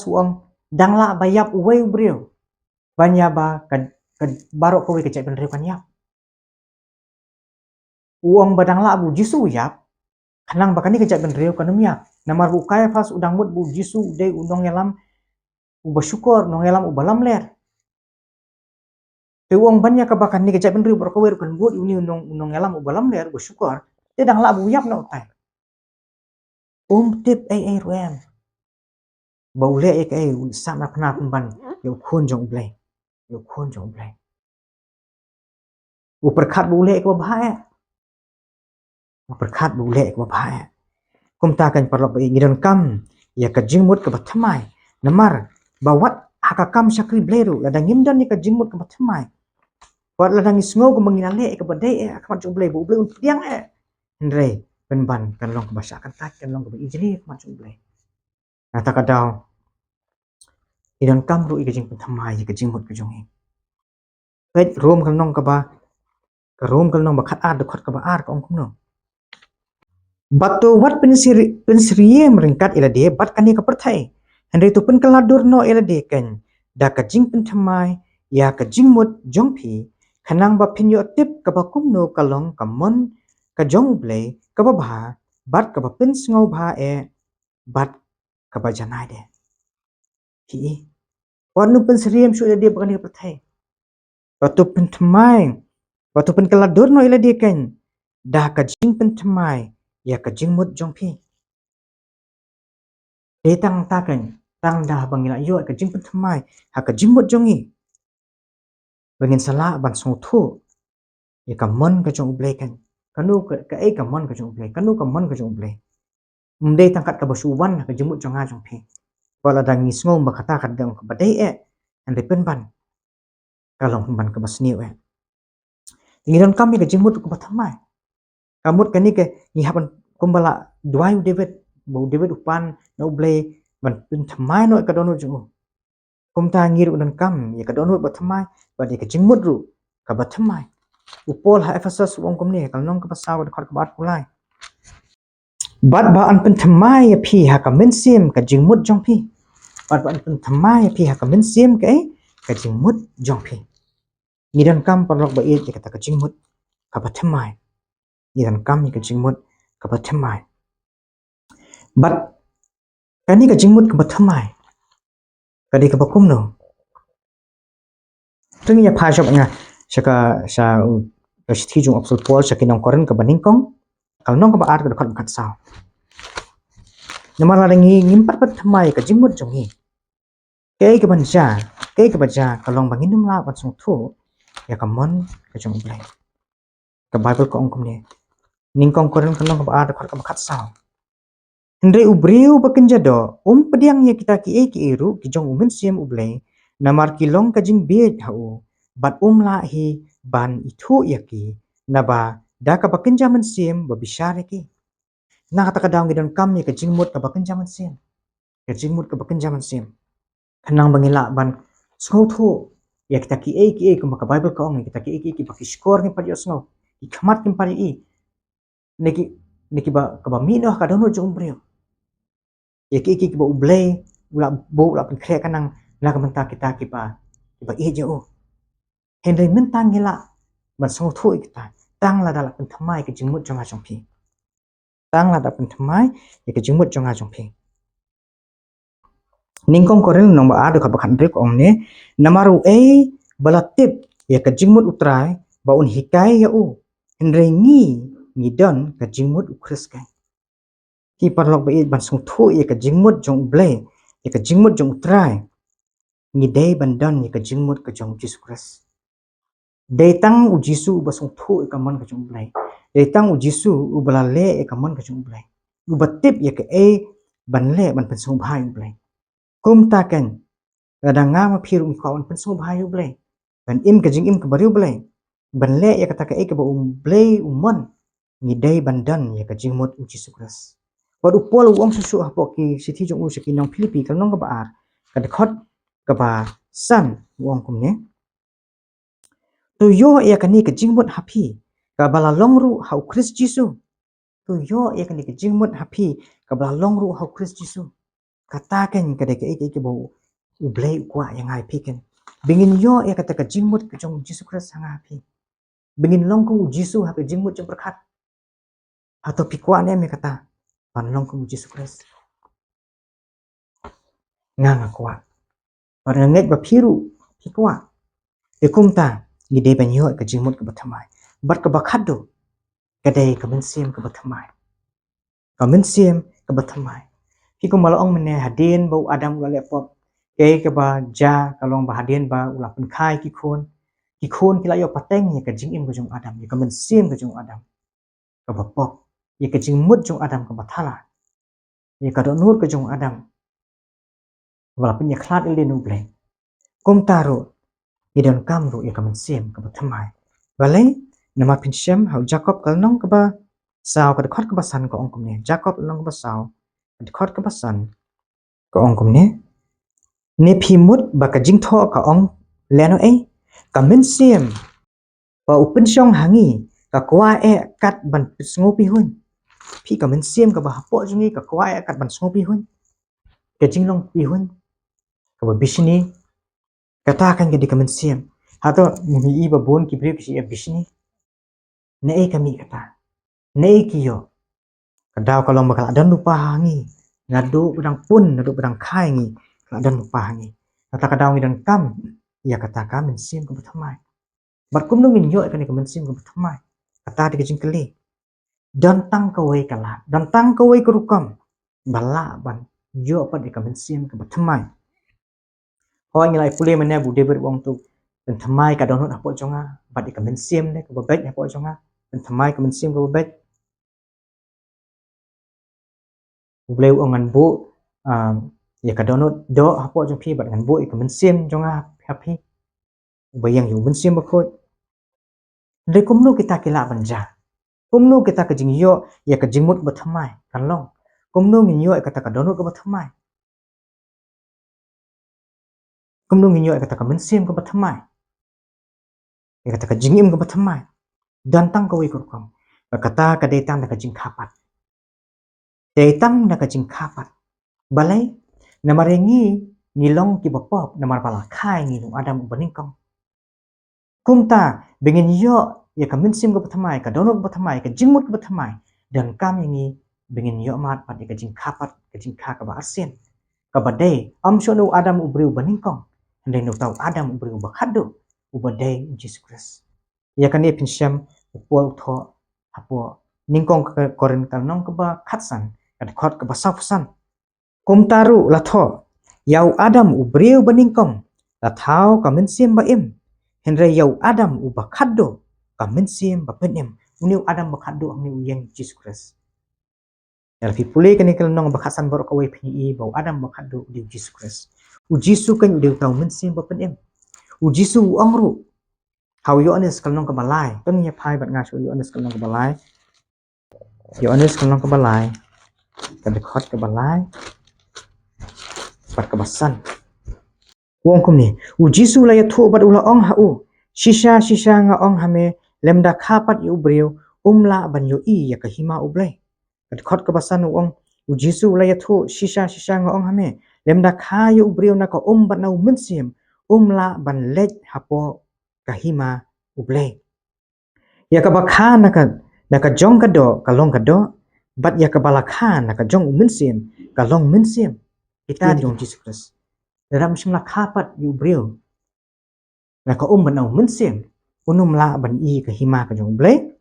uang dangla bayap wei ubrio banya ba kad barok ko ke cek ben kan yap uang badangla bu Jisu yap kanang bakani ke cek ben kan yap namar bu Caiaphas udang mut bu Jisu de undong yalam uba syukur nong yalam uba lam ler te uang banyak kabakan ni kejap benri berkawer kan buat ini unong yalam uba lam ler uba syukur te dang la buyap na utai tip ai ruem bau le ai sama pernah pemban yo khon jong blai u perkhat bu le ko bahaya u perkhat bu le ko bahaya kum ta kan parlok ba ngidan kam ya ka jingmut ka bathamai namar bawat hakakam syakri bleru ladang ngimdan ni ka jingmut ka bathamai wat ladang isngo ko manginale ka badai akmat jong blai bu blai un piang Andre penban kan long bahasa kan tak kan long injili macam blai nata kadau idan kamru ikajing penthamai ikajing mut kajong pet rom kan long ka ba ka rom kan long ba khat ar de khot ka ba ar ka ong kum no bato wat pensriem ringkat ila de bat kan ka perthai Andre tu pen kaladur no ila de kan da kajing penthamai ya kajing mut jong phi khanang ba phinyo tip ka ba kum no kalong ka mon ka jong blai ka ba bha bat ka ba pin ngau bha bat ka ba janai de hi wanu pensriem su dia bakani ka perthai batu penthamai batu pen kaladur no ila de kan da kajing penthamai ya kajing mut jong phi tang ta kan tang dah bangila yo kajing penthamai ha kajing mut jongi bangin sala ban song thu ya ka mon ka jong blai kan kanu ka ka mon ka jong blai kanu ka mon ka jong blai mde tangkat ka basuwan ka jimut jonga jong phi wala dang ngom ba kata kad dang badai ande pen ban kalong ban ka basniu Ngidan kami ke jimut ke batamai. Kamut kani ke ngihapan kumbala duai David bau David upan no blay ban tamai no ka dono ju. Kumta ngir udan kam ya ka dono batamai ba de ke jimut ru ka batamai. Upol ha Ephesus wong kumni kal nong ka pasaw de khot ka bat pulai. Bat ba an pen tamai ya pi ha ka mensim ka jimut jong pi. Bat ba an pen tamai ya pi ha ka mensim ka jimut jong pi. Ngidan kam parlok ba it kata ka jimut ka batamai. Ngidan kam ka jimut ka batamai. But kani ka jingmut ka batamai kadi ka bakum no tung ya phai shop nga saka sa thi jung absol pol sa kinong koren ka baningkong kal nong ka ba art ka khat khat sao namara ngi ngimpat batamai ka jingmut jongi ke ka banja kalong banginum la bat song thu ya ka mon ka jong blai ka bible ko ongkom ne ningkong koren ka nong ka ba art ka khat sao Hendrai ubriu bakenjado pediang ya kita ki eru ki jong umen siem ublei namar kilong kajing biet hau bat la hi ban itu yaki naba da ka bakenja men siem babishare ki na kata kadang gidon kam ya kajing mut ka bakenja men siem kajing mut ka bakenja men siem kanang bangila ban sngau thu ya kita ki ko maka bible ko ong kita ki baki skor ni padi sngau ki khamat kim padi i neki ba ka ba mino ka dono jong ubriu ya ki ba ublay la pen kre kanang na ka menta kita ki ba e jo hendai mentang gila ban song thu kita tang la dala pen thamai ke jingmut jonga jongpi tang la da pen thamai ya ke jingmut jonga jongpi ningkong korel nong ba adu ka bakhan rek omne namaru balatip ya ke jingmut utrai ba un hikai ya u hendai ngi don ka jingmut ukris kai ki parlok ba ban song thu ya ka jingmut jong blay ya ka jingmut jong utrai ngi dei bandan ya ka jingmut ka jong Jesus Christ dei tang u Jisu ba song thu ka man ka jong blay dei tang u Jisu u bala le ka man ka jong blay u batip ya ka ban le ban pen song bhai blay kum ta ken da nga ma phiru mi ko pen song bhai blay ban im ka jing im ka bariu blay ban le ya ka ta ka ka ba blay man ngi dei bandan ya ka jingmut u Jesus Christ Wadu pol uang susu hapo ki sithi jong u siki nong Filipi kal nong ka ba ar ka dekhot ka ba san uang kumne tu yo ya kani ka jingmut hapi ka bala longru hau Christ Jisu tu yo ya kani ka jingmut hapi ka bala longru hau Christ Jisu kata ken ka de ke bo ublay kwa yang ai piken bingin yo ya kata ka jingmut ka jong Jesus Christ hanga hapi bingin longku Jisu hapi jingmut jong berkat atau pikwa ne me kata panlong ku Jesus Christ nga kuat pada nget ba phiru pikwa ekumta ngide banyo ka jingmut ka bathamai bat ka bakhado kadai ka mensim ka bathamai ka bathamai ki ko malong mene hadin bau adam wale pop ke ba ja kalong ba hadin ba ula pen khai ki khon kila yo pateng ya ka jingim ka jong adam ya ka mensim ka jong adam ka ba pop ya ka jingmut jong adam ka bathala ya ka donur ka jong adam wala pen ya khlat ile nu bleng kom taro idon kamru ya ka mensim ka bathamai balai nama pinsem hau Jacob kalnong ka ba sao ka khot ka ba san ka ongkom ne Jacob long ba sao ka khot ka ba san ka ongkom ne ne phimut ba ka jingtho ka ong leno ka mensim ba upin syong hangi ka kwa kat ban sngopi hun phi ka mensim ka ba hapo jungi ka kwa kat ban sngopi hun ka jinglong pi hun ka ba bishni kata kan ke di ka mensim hato mi ba bon ki bre ki bishni ne kami kata ne kiyo kadaw kalong bakal adan lupa hangi ngadu bedang khai ngi adan lupa hangi kata kadaw ngi dan kam ya kata kam mensim ka bathamai bat kum nungin yo kan ka mensim ka bathamai kata di jingkeli dan tang ka wei kala dan tang ka wei kurukam bala ban yo pa di ka mensim ka bathamai ho ngi lai pule mane bu David wong tu dan thamai ka donut hapo jonga bat di ka mensim ne ka babet hapo jonga dan thamai ka mensim ka babet Ublay ngan bu ya ka donut do hapo jong phi bat ngan bu ka mensim jonga happy bayang yu mensim ba khot Dari kumnu kita kila banja. Kumnu kita ke jingyo ya ke jingmut berthamai kan long. Kumnu nginyo ya kata ke donut ke berthamai. Kumnu nginyo ya kata ke mensim ke berthamai. Ya kata ke jingim ke berthamai. Dantang ke wikurkom. Kata ke datang ke jing kapat. Datang ke jing kapat. Balai namarengi ngilong ki bapop namar bala kai ngi adam ubaningkong. Kumta bengin yo ya ka mensim ke berthamai ke donut ke berthamai ke jingmut ke berthamai. Dan kami ngi bengin yo mat pat ke jing kapat ke jing ka ke asin. Kabadai amsonu adam ubriu baningkong. Hendai no tau adam ubriu bakhadu ubadai Jesus Christ. Ya kan dia pinsyam upol tho apo ningkong ke koren kanong ke ba khatsan kad khot ke ba safusan. Kumtaru la tho yau adam ubriu baningkong la thau ka mensim ba im. Hendai yau adam ubakhadu ka mensim ba penim. Uniu adam bakhadu ni uyang Jesus Christ. Yang pipuli kan ikel nong bakasan borok away PE bau adam bakado di Jesus Christ. Ujisu kan udah tahu mensim bapen em. Ujisu angru. How you honest kal nong kebalai. Kan nya pai bat ngasu you honest kal nong kebalai. You honest kal nong kebalai. Kan dekot kebalai. Bat kebasan. Wong kum ni. Ujisu la ya thu bat ula ong hau. Shisha nga ong hame lemda kapat yu brio umla ban yu I ya kahima ublai. Khot kebasan uang ujisu la yathu shisha ngong hame lemda khayu ubriu na ka bat na mensim la ban lej hapo kahima uble ya ka bakha na ka jong ka do ka long ka do bat ya ka bala kha na ka jong mensim ka long mensim kita di Jesus Christ dalam simla khapat yu ubriu na ka bat na mensim la ban I kahima ka jong uble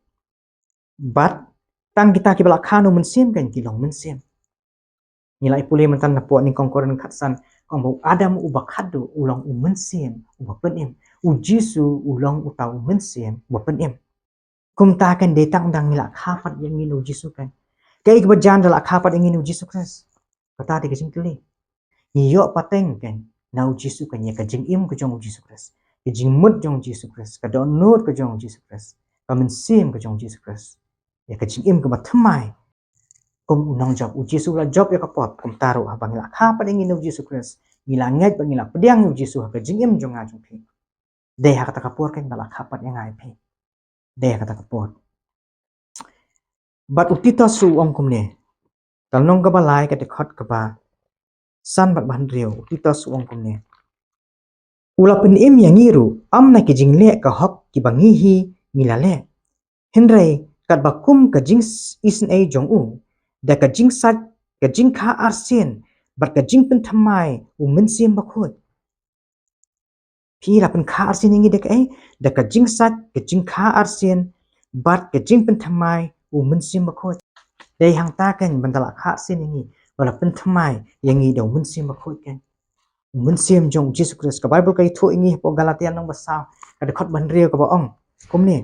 bat tang kita ki bala khanu mensim kan ki long mensim nilai pulih mentan na po ni kongkoran khatsan kong bau adam uba khadu ulang mensim uba penim ujisu ulang utau mensim uba penim kum ta kan detang dang nila khapat yang ngin ujisu kan kai ke bajan dala khapat yang ngin ujisu kres kata de kejing keli ni yo pateng kan na ujisu kan ya kejing im ke jong ujisu kres kejing mut jong ujisu kres ka donut ke jong ujisu kres ka mensim ke jong ujisu kres ya kejing im ke batmai kum nong job ujisu la job ya kapot kum taru abang la khapat yang ngin ujisu kres ngila ngai bang ngila pediang ujisu ka jing im jong ajong pi de ha kata kapur kan bala khapat yang ngai pi de kata kapur bat utita su ong kum ne kal nong ka balai ka de khot ka ba san bat ban riu utita su ong kum ne ula pen im yang ngiru am na ki jing le ka hok ki bangi hi ngila le henrei kat bakum ka jing isen ai jong u da ka jing sat ka jing kha arsen bat ka jing pen thamai men sim ba khot pi la pen kha arsen ngi de ka ai da ka jing sat ka jing kha arsen bat ka jing pen thamai men sim ba khot dei hang ta kan bandala kha arsen ngi wala pen thamai yang ngi do men sim ba khot kan men sim jong Jesus Christ ka Bible kai thu ngi po Galatia nong ba sa ka de khot ban rio ka ba ong kom ne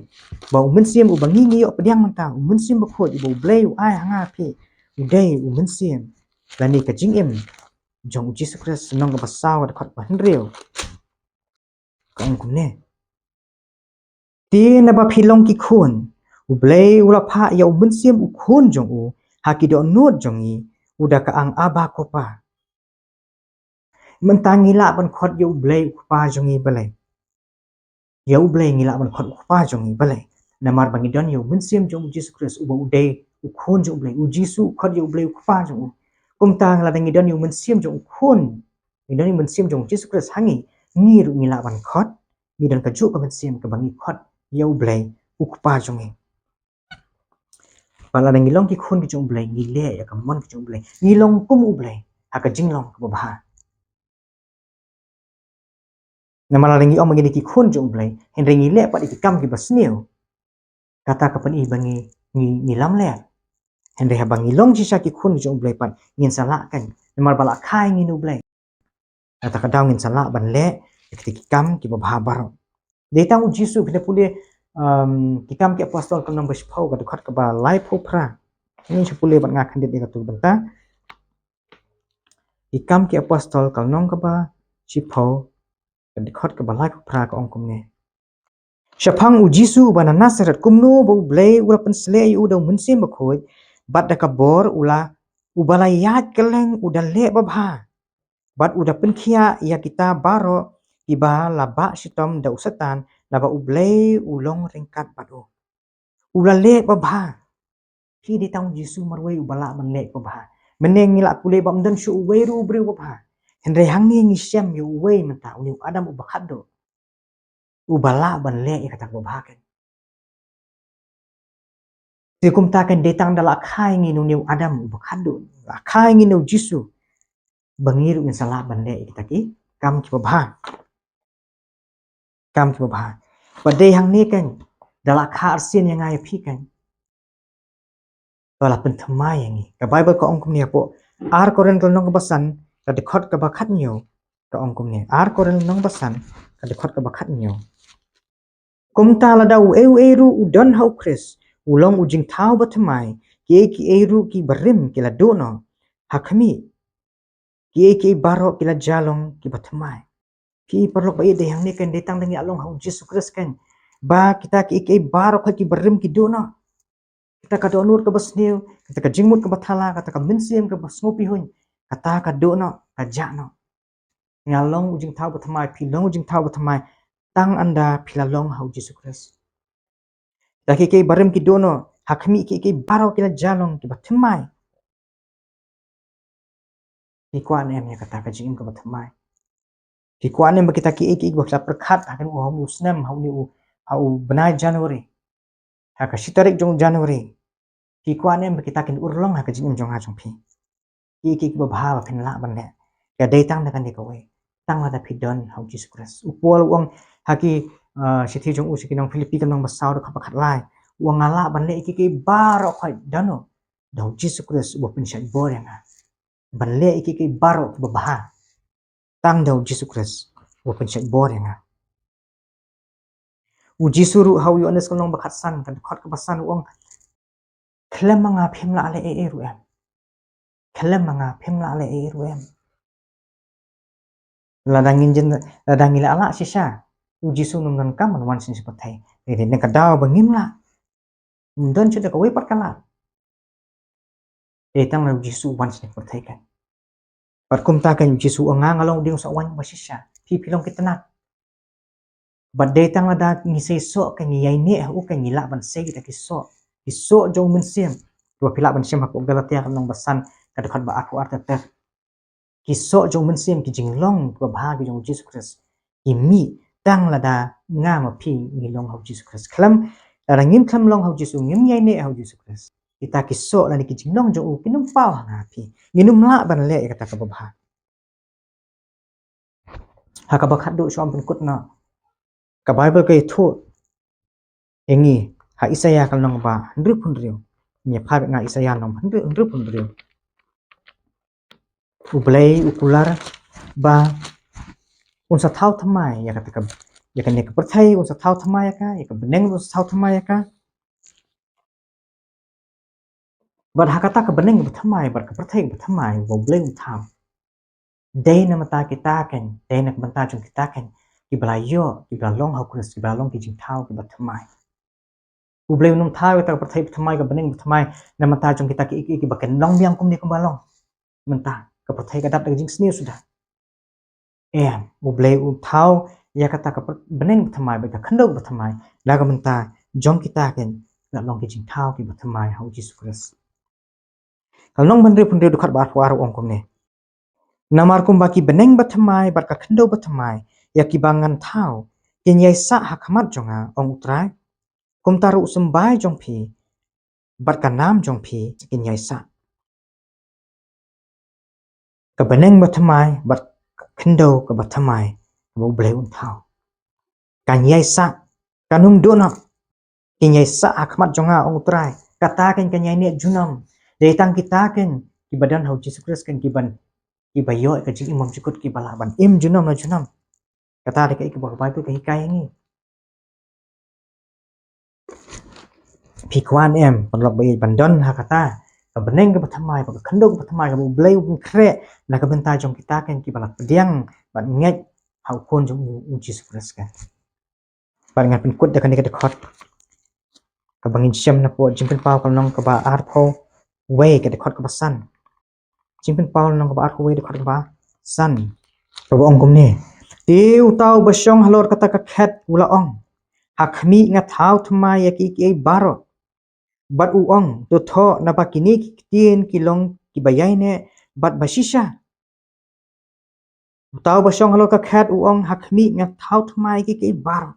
ba men sim u bangi ngi yo pediang manta men sim ba khot u blay u ai hanga pi u dei u men sim la ni ka jing im jong Jesus Christ nong ka ba sa ka de khot ban rio ka ong kom ne ti na ba philong ki khun u blay u la pha ya u men sim u khun jong u ha ki do not jong i u da ka ang aba ko pa mentangi la ban khot yo blay u pa jong i balai yo blay ngi la ban khot u pa jong i balai namar bangi don yo men sim jong Jesus Christ u ba u dei u khun jong blay u jisu khot yo blay u pa jong u kum ta la dangi don yo men sim jong khun ni don men sim jong Jesus Christ hangi ngi ru ngi la ban khot ni don ka ju ka men sim ka bangi khot yo blay u pa jong i pala dangi long ki khun ki jong blay ngi le ya ka mon ki jong blay ngi long kum u blay ha ka jing long ka ba na malaringi om mangini ki khun jong blai hen ringi le pa ki kam ki basneu kata ka pan i bangi ni lam le hen re ha bangi long chi sha ki khun jong blai pan ngin sala kan na mar bala khai ngi nu blai kata ka daw ngin sala ban le ki kam ki ba bha bar de tang u jisu ki pule ki kam ki apostol kan nang bespau ka khat ka ba lai phu phra ni chu pule ban nga khandit ka tu banta ki kam ki apostol kal nong ka ba chi phau kan khot ka ba lai phu phra ka ong kum ne Syapang u Jisu bana Nasaret kumno bau blay ula penslei u dau mensim bakoi bat da kabor ula ubalayat keleng udah le babha bat udah penkia ya kita baro iba laba sitom da usatan laba ublay ulong ringkat batu ula le babha ki di tang Jisu marway ubala man le babha meneng ngila kule bam dan shu weru bre babha henre hangi ngisyam yu we menta uni adam ubakado ubala ban le ikata babha kan Tikum takan detang dala khai ngi nu Adam bakado khai ngi nu Jisu bangiru in salah bande kita ki kam ki babha pada yang ni kan dala kha arsin yang ai phi kan dala penthama yang ni ka Bible ka ongkum ni po ar koren kal nong basan ka dekhot ka bakhat nyo ka ongkum ni ar koren nong basan ka dekhot ka bakhat nyo kumta la dau eu udon hau Chris ulong ujing thau bathmai ki eru ki barim ki la dono hakmi ki baro ki la jalong ki bathmai ki perlu bayi de yang ni kan detang dengan along hau Jesus Christ kan ba kita ki baro ki barim ki dono kita ka donur ka basniu kita ka jingmut ka bathala kata ka minsim ka basngopi hun kata ka dono ka jano ngalong ujing thau bathmai pilong ujing thau bathmai tang anda pilalong hau Jesus Christ Daki ke barim ki dono hakmi ki baro ki la jalong ki bathmai ki kwan em ya kata ka jing ka bathmai ki kwan em kita ki bakla perkhat akan u muslim hau ni au benai Januari ha ka sitarik jong Januari ki kwan em kita kin urlong ha ka jing jong ha jong phi ki ba phin la ban le ka dei tang kan ni ko we tang la da pidon hau Jesus Christ upol wong haki sithi jong u sikinong Philippi kan nong basaw ka pakhat lai wong ngala ban le ki baro khoi dano dau Jesus Christ bo pin shan bo yang ban le ki baro ba tang dau Jesus Christ bo pin shan bo yang u jisuru hau yo anes kan nong bakhat san kan khot ka basan wong klem manga phim la le ru em klem manga phim la le ru em ladangin jen ladangin ala sisa u Jisu nungan kam wan sin sepatai de ne ka daw bangim la don chuda ka we pat kala tang na Jisu wan sin sepatai kan pat kum ta kan Jisu anga ngalong ding sa wan basisya pi pilong kita nak but tang la da ni sei so kan ni yai ne u kan ni la ban sei kita ki so jong men sim dua pila ban sim hakuk galatia kan nong basan ka dekat ba aku arta ter kiso jong men sim ki jinglong ba bha ki jong Jesus Christ imi tang la da nga ma phi ni long hau Jesus Christ klam la ngim klam long hau Jesus ngim yai ne hau Jesus Christ kita kiso la ni ki jinglong jong u kinum pau nga phi nginum la ban le kata ka ba bha ha ka ba khat du shom pen kut na ka Bible ke thu engi ha Isaya kan nong ba ndru phun riu ni pha nga Isaya nong ndru phun riu ublay ukular ba unsa thau thamai ya kata ya kan ka perthai unsa thau thamai ka ya ka beneng unsa thau thamai ka bar hakata ka beneng thamai bar ka perthai thamai wo bleng tham dei na mata kita kan dei na mata jong kita kan ki balayo ki balong hau kris ki balong ki jing thau ki thamai ubleng num thau ta perthai thamai ka beneng thamai na mata jong kita ki baken long biang kum ni ka balong menta ka perthai ka dap ka jing sni sudah ublay thau ya kata ka beneng thamai ba ka khandok ba thamai la ka menta jong kita ken la long ki jing thau ki ba thamai hau Jesus Christ kal nong bandre punde du khat ba war ong kom ne namar kum ba ki beneng ba thamai ba ka khandok ba thamai ya ki bangan thau ken yai sa ha khamat jonga ong utrai kum taru sembai jong phi bat ka nam jong phi ken yai sa ka beneng ba thamai bat khando ka ba thamai bo blay thau kan yai sa kanum dono kinyai sa akmat jonga ong utrai kata kan kanyai ne junam de tang kita kan ki badan hau Jesus Christ kan ki ban ki bayo ka jing imam cikut ki balaban im junam na junam kata de ki ba ba tu ka hikai ni pikwan em panlok bai bandon ha kata ka beneng ka bathamai ka khandok bathamai ka blay un kre na ka benta jong kita kan ki balak pediang ban nget hau kon jong Jesus Christ kan ban ngan pen kut da kan ni ka dekot ka bangin syam na po jim pen pau ka nong ka ba ar pho we ka dekot ka ba san jim pen pau nong ka ba ar pho we dekot ka ba san ka ba ong kum ni tiu tau ba syong halor kata ka khet ula ong hakmi nga thau thma ya ki baro bat u ong to tho na ba kini ki tien ki long ki bayai ne bat basisha tau ba syong halor ka khet u ong hakmi nga thau thma ya ki baro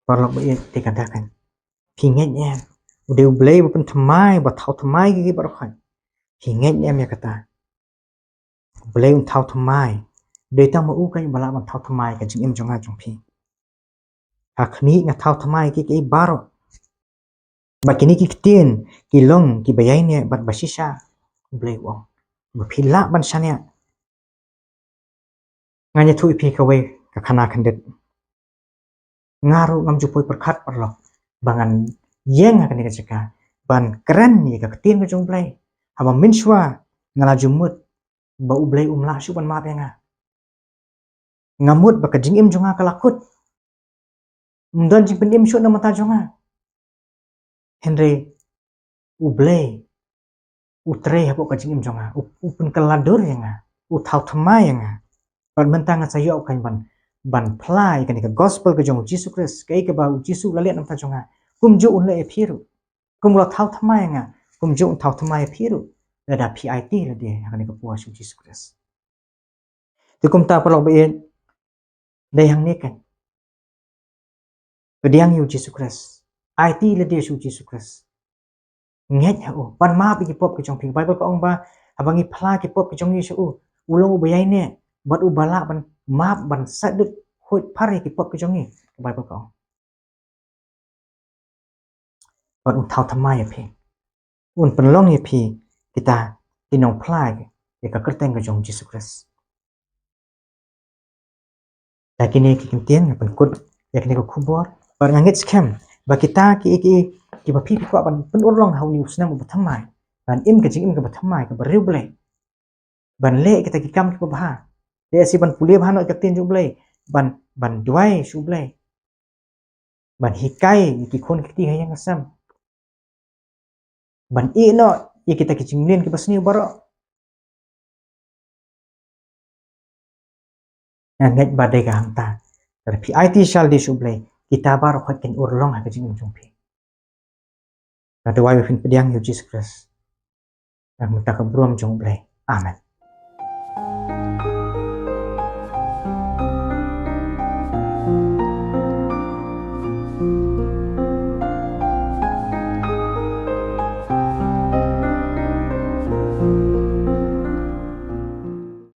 Parlok ba dikatakan hinget em udah blay bukan thmai ba thau thmai ki bar khan hinget em ya kata blay un thau thmai de ta ma u kai bala ban thau thmai ka jing em jonga jong phi hakni nga thau thmai ki baro ba kini ki tien ki long ki bayai ne bat basisha blay wo ba phila ban shania nganya thu phi ka we ka khana khandet ngaru ngam ju poi perkhat parlok bangan yeng akan dikacaka ban keren ni ka tien ka jong blay haba minshwa ngala jumut ba u blay umla shu ban ma penga ngamut ba ka jing em jonga kalakut mdan jing pendim shu na mata jonga henry u blay u tre hapo ka jing em jonga u pun kaladur yanga u thau thma yanga ban mentang sayo kan ban plai kan ka gospel ka jong Jesus Christ kai ka ba Jesus la le nam ta jonga kum ju un le e phiru kum lo thau thma yanga kum ju thau thma e phiru la da PIT la de kan ka puas Jesus Christ tu kum ta palok be dai hang ne kan Kediang yu Jesus Christ. IT le dia shu Jesus Christ. Nget ha o ban ma bi pop ke jong ping Bible ko ong ba abangi phla ke pop ke jong yu shu ulong u bayai ne bat u bala ban ma ban sadut hoi phare ke pop ke jong ni Bible ko bat un thau thamai ya phi un penlong ya phi kita tinong phla ke ka kerteng ke jong Jesus Christ. Lakini kikintien pen kut yakni ko khubor bar ngangit scam ba kita ki ba phi ko ban pen urlong hau ni usnam ba thamai ban im ke jing im ke ba thamai ke ba riu blai ban le kita ki kam ke ba le si ban pulia ba no ka tin ju blai ban duai shu blai ban hikai ki khon ki ti hayang sam ban i no i kita ki jinglen ki basni baro ngat badai ka hangta tapi IT shall di shu blai kita bar khot ken urlong ha ke jing jong phi Kata wai fin pediang yu Jesus Christ. Dan muta ka brom jong blai. Amen.